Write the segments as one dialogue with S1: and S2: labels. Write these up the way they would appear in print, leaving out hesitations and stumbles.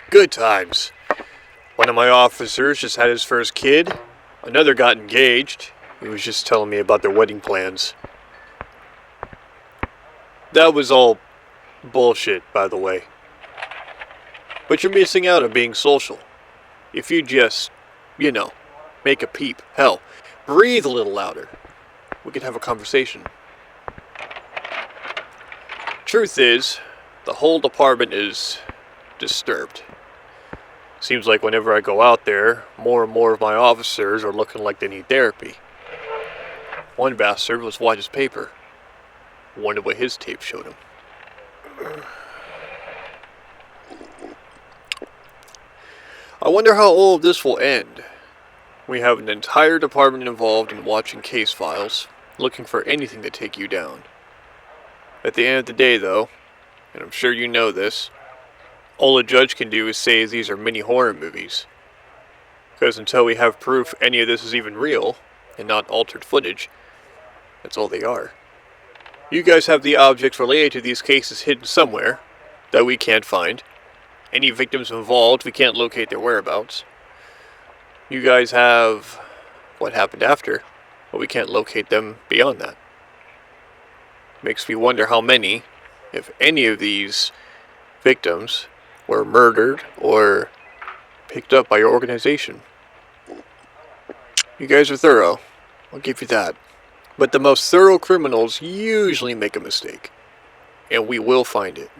S1: Good times. One of my officers just had his first kid. Another got engaged. He was just telling me about their wedding plans. That was all bullshit, by the way. But you're missing out on being social. If you just, make a peep. Hell, breathe a little louder. We could have a conversation. Truth is, the whole department is disturbed. Seems like whenever I go out there, more and more of my officers are looking like they need therapy. One bastard was watching his paper. Wonder what his tape showed him. I wonder how all of this will end. We have an entire department involved in watching case files, looking for anything to take you down. At the end of the day, though, and I'm sure you know this, all a judge can do is say these are mini horror movies. Because until we have proof any of this is even real, and not altered footage, that's all they are. You guys have the objects related to these cases hidden somewhere, that we can't find. Any victims involved, we can't locate their whereabouts. You guys have what happened after, but we can't locate them beyond that. Makes me wonder how many, if any of these victims, were murdered or picked up by your organization. You guys are thorough, I'll give you that. But the most thorough criminals usually make a mistake, and we will find it.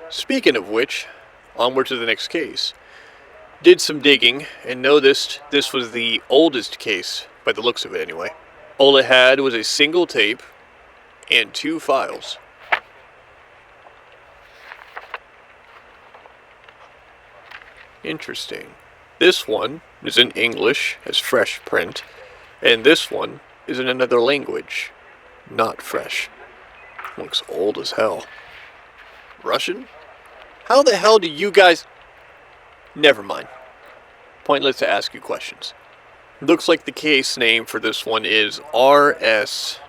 S1: Speaking of which, onward to the next case. Did some digging and noticed this was the oldest case, by the looks of it anyway. All it had was a single tape and 2 files. Interesting. This one is in English, as fresh print, and this one is in another language, not fresh. Looks old as hell. Russian? How the hell do you guys... Never mind. Pointless to ask you questions. Looks like the case name for this one is RS-E10.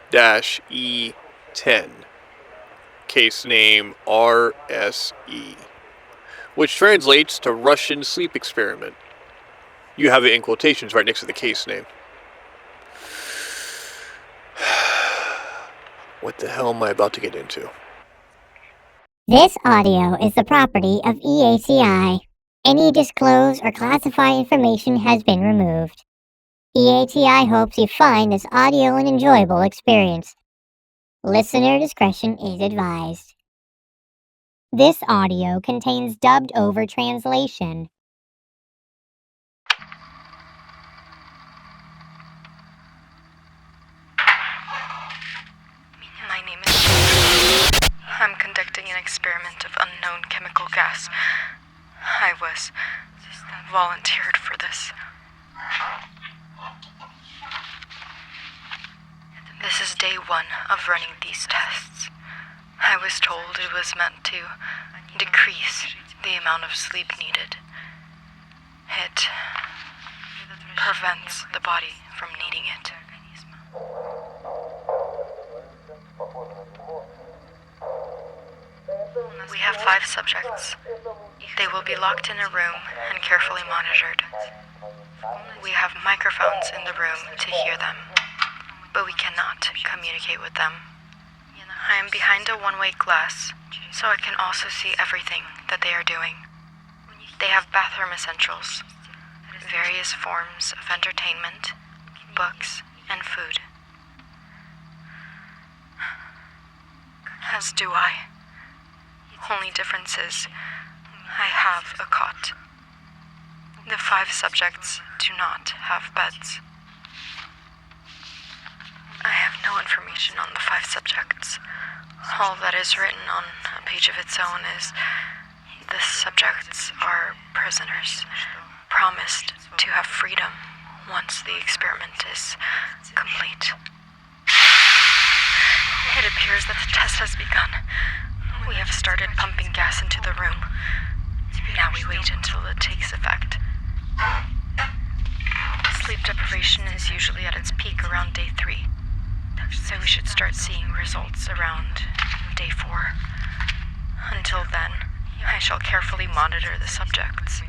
S1: Case name RSE. Which translates to Russian sleep experiment. You have it in quotations right next to the case name. What the hell am I about to get into?
S2: This audio is the property of E.A.T.I. Any disclosed or classified information has been removed. E.A.T.I. hopes you find this audio an enjoyable experience. Listener discretion is advised. This audio contains dubbed over translation.
S3: My name is... I'm conducting an experiment of unknown chemical gas. I was volunteered for this. This is day 1 of running these tests. I was told it was meant to decrease the amount of sleep needed. It prevents the body from needing it. We have 5 subjects. They will be locked in a room and carefully monitored. We have microphones in the room to hear them, but we cannot communicate with them. I am behind a one-way glass, so I can also see everything that they are doing. They have bathroom essentials, various forms of entertainment, books, and food. As do I. Only difference is, I have a cot. The 5 subjects do not have beds. I have no information on the 5 subjects. All that is written on a page of its own is, the subjects are prisoners, promised to have freedom once the experiment is complete. It appears that the test has begun. We have started pumping gas into the room. Now we wait until it takes effect. Sleep deprivation is usually at its peak around day 3, so we should start seeing results around day 4. Until then, I shall carefully monitor the subjects.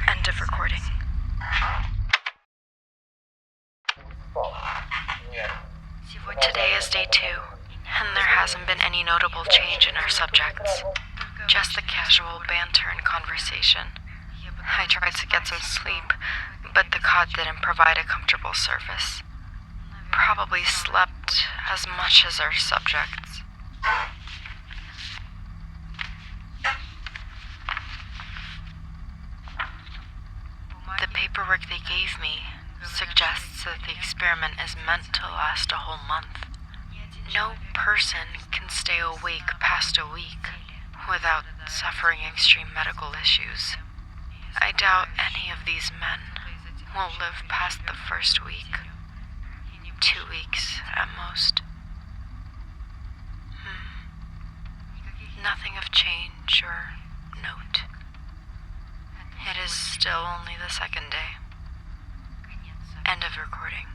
S3: End of recording. Today is day 2, and there hasn't been any notable change in our subjects. Just the casual banter and conversation. I tried to get some sleep, but the cot didn't provide a comfortable surface. Probably slept as much as our subjects. The paperwork they gave me suggests that the experiment is meant to last a whole month. No person can stay awake past a week without suffering extreme medical issues. I doubt any of these men will live past the first week. 2 weeks at most. Nothing of change or note. It is still only the second day. End of recording.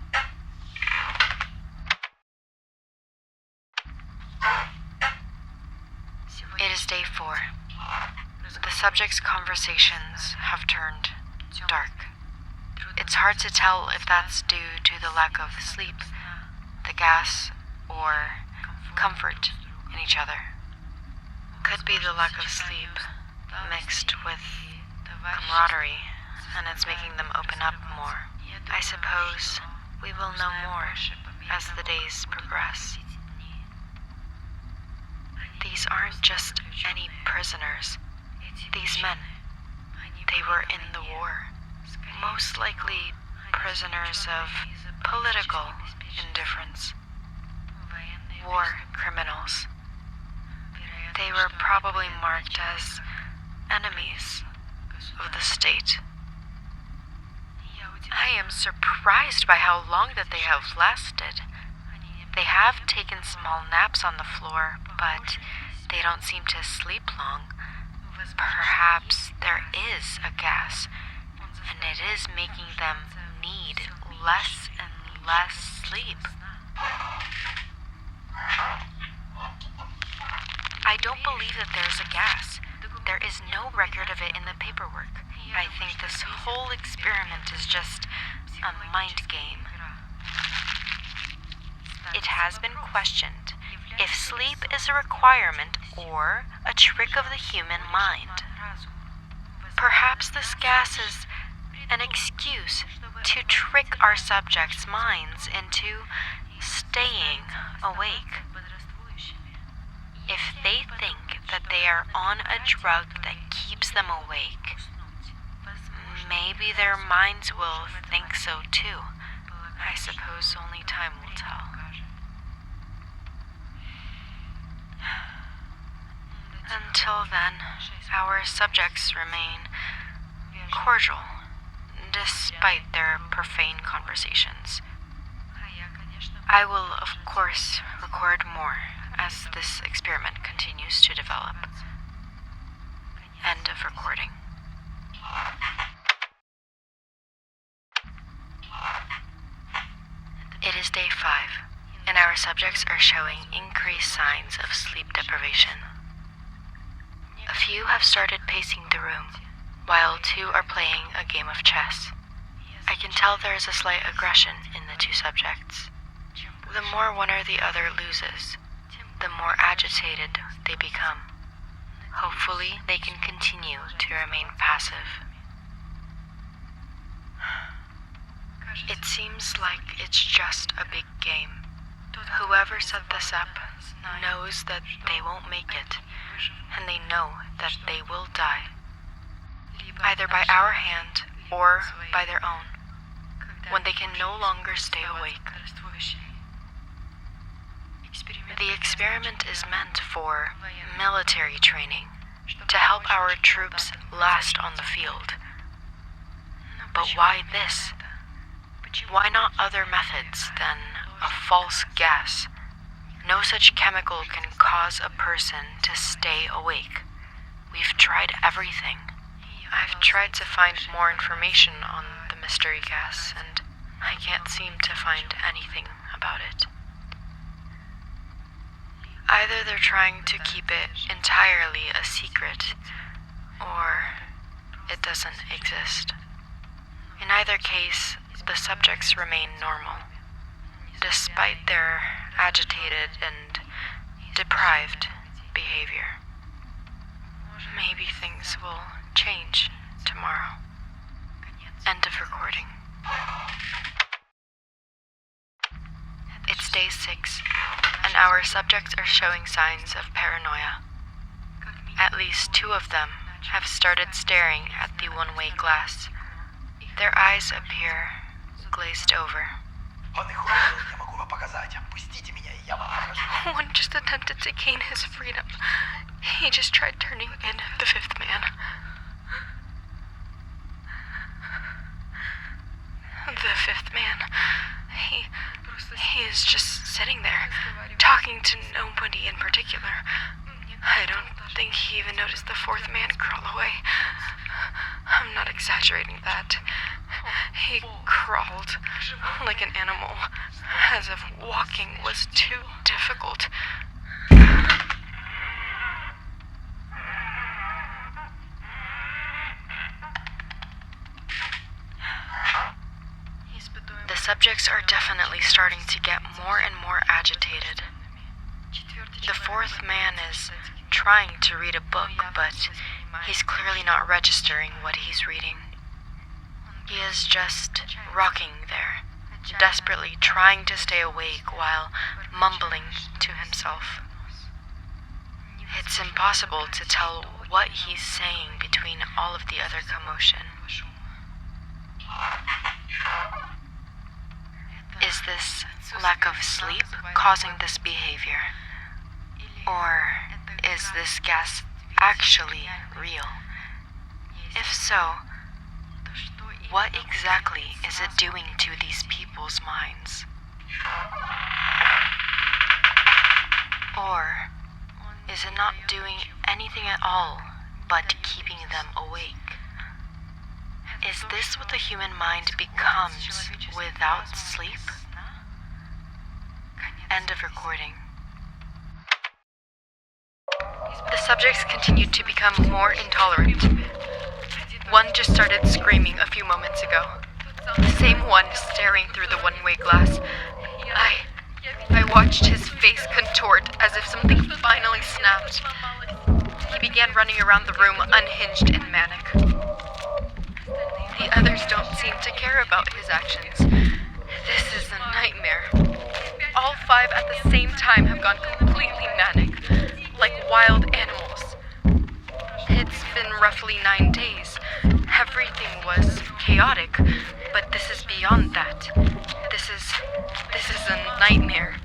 S3: It is day 4. The subjects' conversations have turned dark. It's hard to tell if that's due to the lack of sleep, the gas, or comfort in each other. Could be the lack of sleep mixed with camaraderie, and it's making them open up more. I suppose we will know more as the days progress. These aren't just any prisoners. These men, they were in the war. Most likely prisoners of political indifference. War criminals. They were probably marked as enemies of the state. I am surprised by how long that they have lasted. They have taken small naps on the floor, but they don't seem to sleep long. Perhaps there is a gas, and it is making them need less and less sleep. I don't believe that there's a gas. There is no record of it in the paperwork. I think this whole experiment is just a mind game. It has been questioned if sleep is a requirement or a trick of the human mind. Perhaps this gas is an excuse to trick our subjects' minds into staying awake. If they think that they are on a drug that keeps them awake, maybe their minds will think so too. I suppose only time will tell. Until then, our subjects remain cordial, despite their profane conversations. I will, of course, record more as this experiment continues to develop. End of recording. It is day 5, and our subjects are showing increased signs of sleep deprivation. A few have started pacing the room, while 2 are playing a game of chess. I can tell there is a slight aggression in the 2 subjects. The more one or the other loses, the more agitated they become. Hopefully, they can continue to remain passive. It seems like it's just a big game. Whoever set this up knows that they won't make it, and they know that they will die, either by our hand or by their own, when they can no longer stay awake. The experiment is meant for military training, to help our troops last on the field. But why this? Why not other methods than a false gas? No such chemical can cause a person to stay awake. We've tried everything. I've tried to find more information on the mystery gas, and I can't seem to find anything about it. I Either they're trying to keep it entirely a secret, or it doesn't exist. In either case, the subjects remain normal, despite their agitated and deprived behavior. Maybe things will change tomorrow. End of recording. It's day 6, and our subjects are showing signs of paranoia. At least 2 of them have started staring at the one-way glass. Their eyes appear glazed over. One just attempted to gain his freedom. He just tried turning in the 5th man. The 5th man. He is just sitting there, talking to nobody in particular. I don't think he even noticed the 4th man crawl away. I'm not exaggerating that. He crawled like an animal, as if walking was too difficult. The subjects are definitely starting to get more and more agitated. The 4th man is trying to read a book, but he's clearly not registering what he's reading. He is just rocking there, desperately trying to stay awake while mumbling to himself. It's impossible to tell what he's saying between all of the other commotion. Is this lack of sleep causing this behavior? Or is this gas actually real? If so, what exactly is it doing to these people's minds? Or is it not doing anything at all but keeping them awake? Is this what the human mind becomes without sleep? End of recording. The subjects continued to become more intolerant. One just started screaming a few moments ago. The same one staring through the one-way glass. I watched his face contort as if something finally snapped. He began running around the room unhinged and manic. The others don't seem to care about his actions. This is a nightmare. All 5 at the same time have gone completely manic, like wild animals. It's been roughly 9 days. Everything was chaotic, but this is beyond that. This is a nightmare.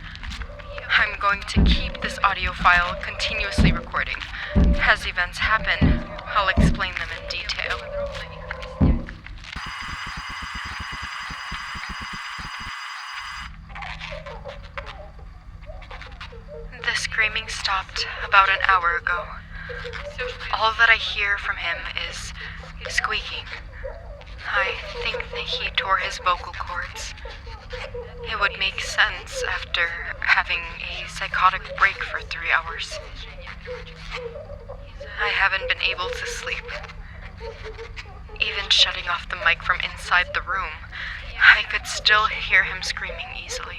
S3: I'm going to keep this audio file continuously recording. As events happen, I'll explain them in detail. The screaming stopped about an hour ago. All that I hear from him is squeaking. I think that he tore his vocal cords. It would make sense after having a psychotic break for 3 hours. I haven't been able to sleep. Even shutting off the mic from inside the room, I could still hear him screaming easily.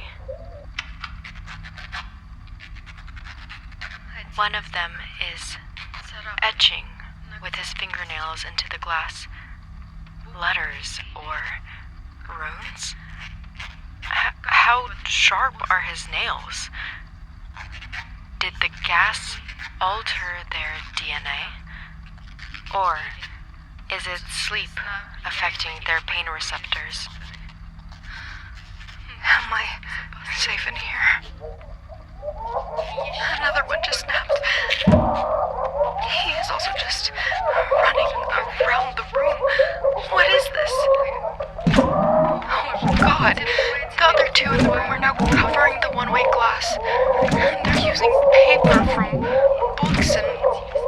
S3: One of them is etching with his fingernails into the glass. Letters or runes? How sharp are his nails? Did the gas alter their DNA? Or is it sleep affecting their pain receptors? Am I safe in here? Another one just snapped. He is also just running around the room. What is this? Oh God. The other 2 in the room are now covering the one-way glass. They're using paper from books and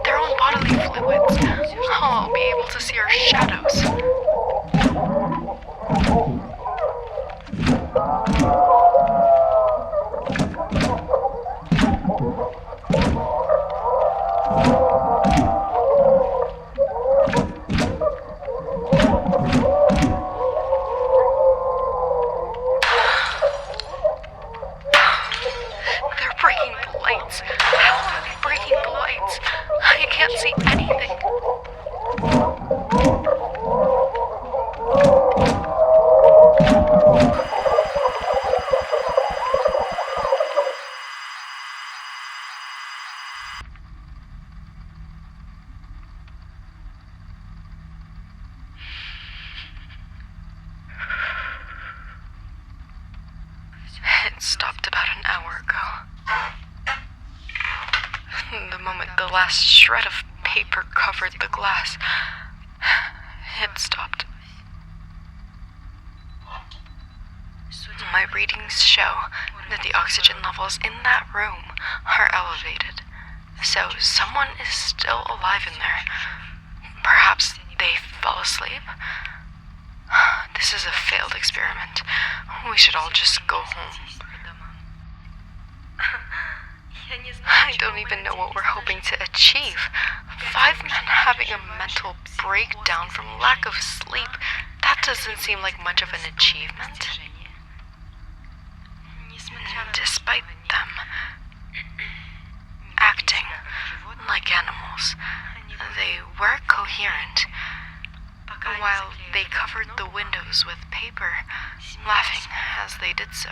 S3: their own bodily fluids. I'll be able to see our shadows. lights. How are they breaking the lights? I can't see anything. It stopped about an hour ago. The moment the last shred of paper covered the glass, it stopped. My readings show that the oxygen levels in that room are elevated. So someone is still alive in there. Perhaps they fell asleep. This is a failed experiment. We should all just go home. I don't even know what we're hoping to achieve. 5 men having a mental breakdown from lack of sleep. That doesn't seem like much of an achievement. Despite them acting like animals, they were coherent. While they covered the windows with paper, laughing as they did so.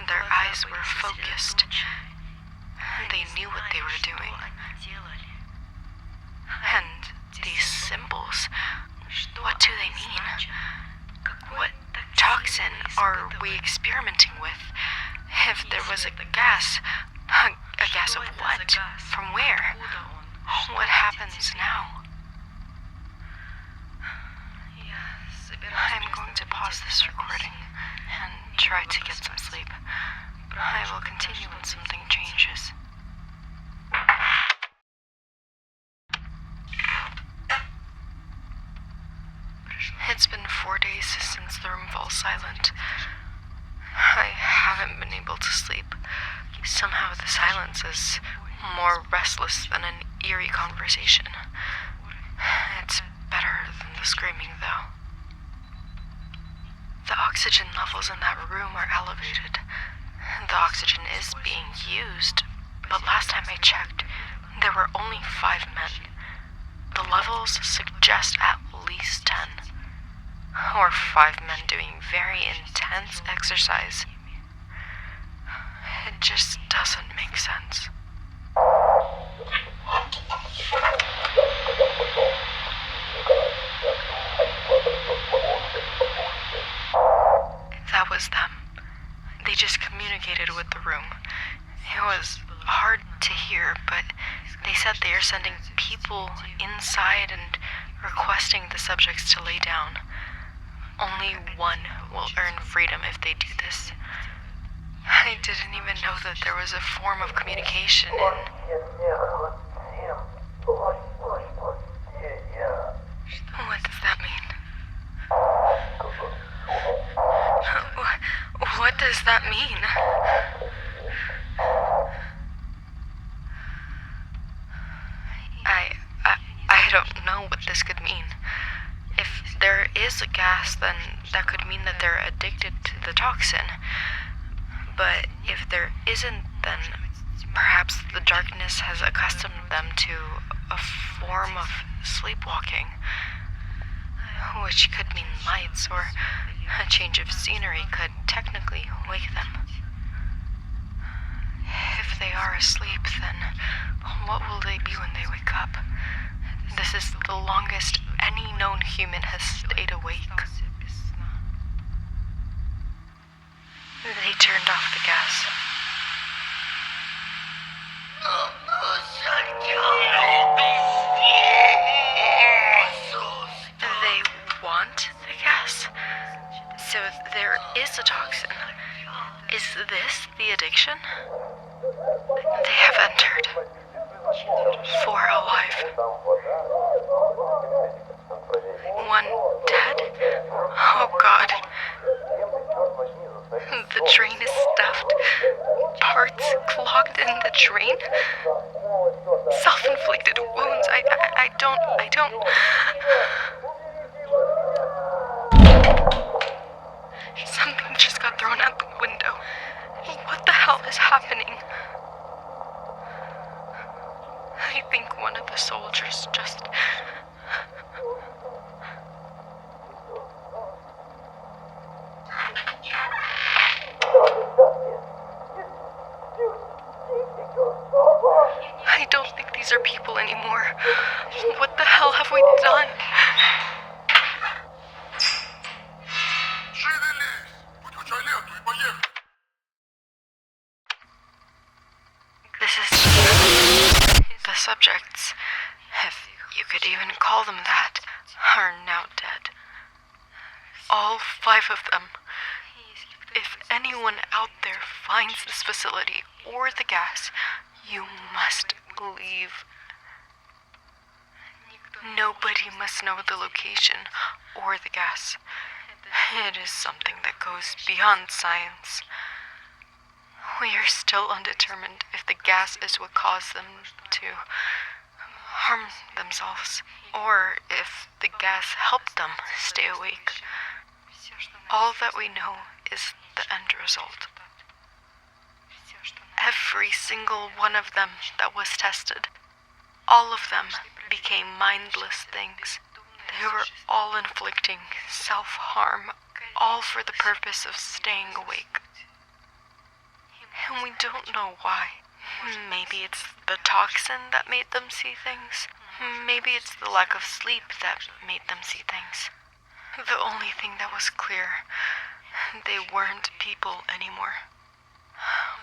S3: Their eyes were focused. They knew what they were doing. And these symbols, what do they mean? What toxin are we experimenting with? If there was a gas of what? From where? What happens now? I'm going to pause this recording and try to get some sleep. I will continue when something changes. It's been 4 days since the room fell silent. I haven't been able to sleep. Somehow the silence is more restless than an eerie conversation. It's better than the screaming, though. The oxygen levels in that room are elevated. The oxygen is being used, but last time I checked, there were only 5 men. The levels suggest at least 10. Or 5 men doing very intense exercise. It just doesn't make sense. That was them. They just communicated with the room. It was hard to hear, but they said they are sending people inside and requesting the subjects to lay down. Only one will earn freedom if they do this. I didn't even know that there was a form of communication in... What does that mean? What does that mean? I don't know what this could mean. If there is a gas, then that could mean that they're addicted to the toxin. But if there isn't, then perhaps the darkness has accustomed them to a form of sleepwalking, which could mean lights, or a change of scenery could technically wake them. If they are asleep, then what will they be when they wake up? This is the longest any known human has stayed awake. They turned off the gas. They want the gas? So there is a toxin. Is this the addiction? They have entered. 4 alive. 1 dead? Oh God. The drain is stuffed. Parts clogged in the drain. Self-inflicted wounds. I don't... Something just got thrown out the window. What the hell is happening? one of the soldiers just... I don't think these are people anymore. What the hell have we done? This is... The subjects, if you could even call them that, are now dead. All 5 of them. If anyone out there finds this facility or the gas, you must leave. Nobody must know the location or the gas. It is something that goes beyond science. We are still undetermined if the gas is what caused them to harm themselves, or if the gas helped them stay awake. All that we know is the end result. Every single one of them that was tested, all of them became mindless things. They were all inflicting self-harm, all for the purpose of staying awake. And we don't know why. Maybe it's the toxin that made them see things. Maybe it's the lack of sleep that made them see things. The only thing that was clear, they weren't people anymore.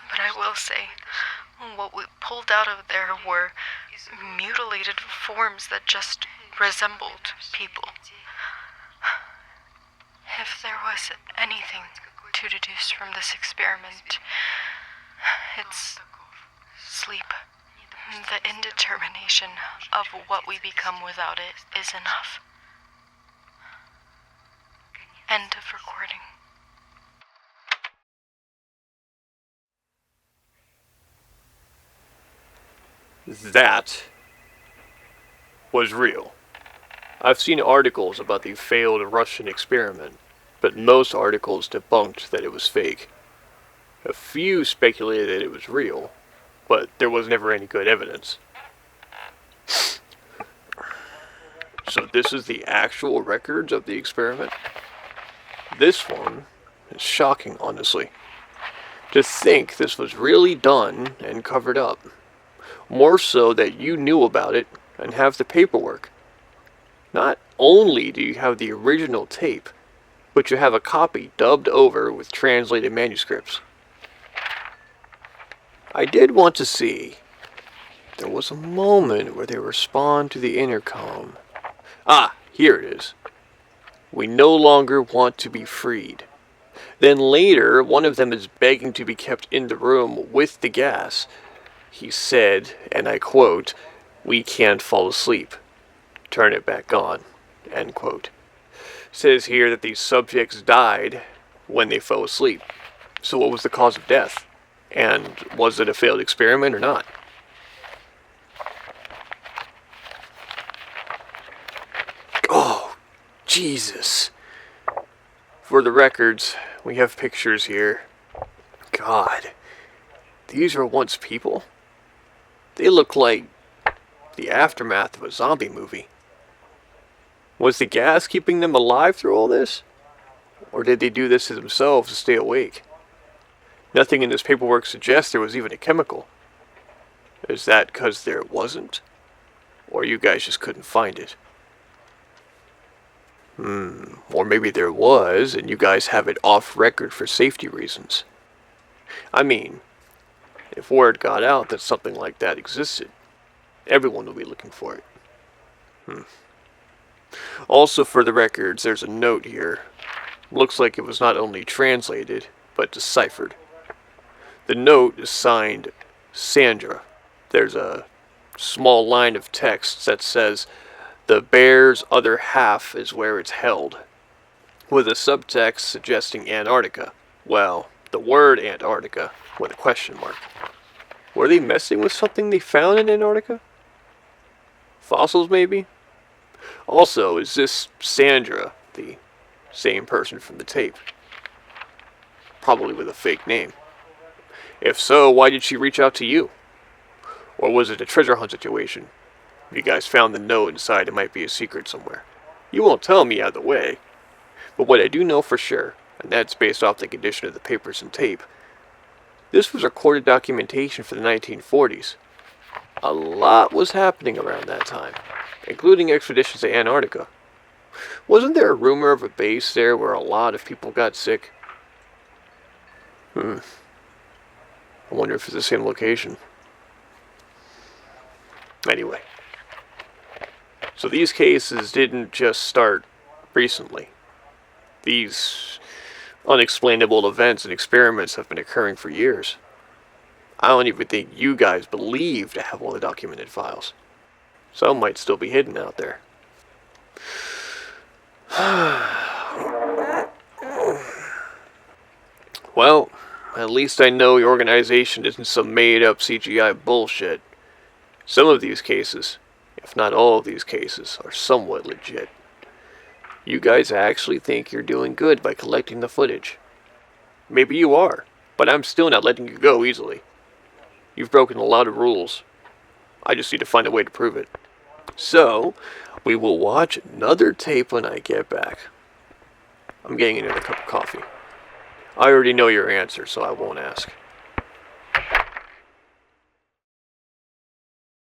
S3: But I will say, what we pulled out of there were mutilated forms that just resembled people. If there was anything to deduce from this experiment, it's sleep. The indetermination of what we become without it is enough. End of recording.
S1: That was real. I've seen articles about the failed Russian experiment, but most articles debunked that it was fake. A few speculated that it was real, but there was never any good evidence. So this is the actual records of the experiment? This one is shocking, honestly. To think this was really done and covered up. More so that you knew about it and have the paperwork. Not only do you have the original tape, but you have a copy dubbed over with translated manuscripts. I did want to see. There was a moment where they respond to the intercom. Ah, here it is. We no longer want to be freed. Then later, one of them is begging to be kept in the room with the gas. He said, and I quote, "We can't fall asleep. Turn it back on." End quote. Says here that these subjects died when they fell asleep. So what was the cause of death? And was it a failed experiment or not? Oh, Jesus. For the records, we have pictures here. God, these were once people? They look like the aftermath of a zombie movie. Was the gas keeping them alive through all this? Or did they do this to themselves to stay awake? Nothing in this paperwork suggests there was even a chemical. Is that because there wasn't? Or you guys just couldn't find it? Or maybe there was, and you guys have it off record for safety reasons. I mean, if word got out that something like that existed, everyone will be looking for it. Also for the records, there's a note here. Looks like it was not only translated, but deciphered. The note is signed Sandra. There's a small line of text that says, "The bear's other half is where it's held," with a subtext suggesting Antarctica. Well, the word Antarctica with a question mark. Were they messing with something they found in Antarctica? Fossils, maybe? Also, is this Sandra the same person from the tape? Probably with a fake name. If so, why did she reach out to you? Or was it a treasure hunt situation? If you guys found the note inside, it might be a secret somewhere. You won't tell me either way. But what I do know for sure, and that's based off the condition of the papers and tape, this was recorded documentation for the 1940s. A lot was happening around that time, including expeditions to Antarctica. Wasn't there a rumor of a base there where a lot of people got sick? I wonder if it's the same location. Anyway, so these cases didn't just start recently. These unexplainable events and experiments have been occurring for years. I don't even think you guys believe to have all the documented files. Some might still be hidden out there. Well, at least I know your organization isn't some made-up CGI bullshit. Some of these cases, if not all of these cases, are somewhat legit. You guys actually think you're doing good by collecting the footage. Maybe you are, but I'm still not letting you go easily. You've broken a lot of rules. I just need to find a way to prove it. So, we will watch another tape when I get back. I'm getting another cup of coffee. I already know your answer, so I won't ask.